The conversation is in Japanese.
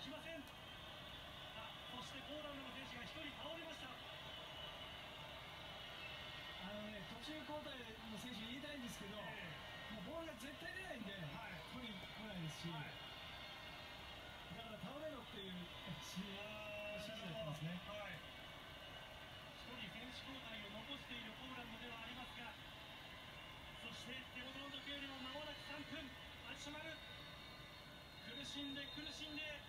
きません。そしてポーランドの選手が1人倒れました。途中交代の選手言いたいんですけど、もうボールが絶対出ないんで、取りに来ないですし、だから倒れろっていう指示だったんですね。1人選手交代を残しているポーランドではありますが、そして手元の時計よりも間もなく3分。アディショナル、苦しんで苦しんで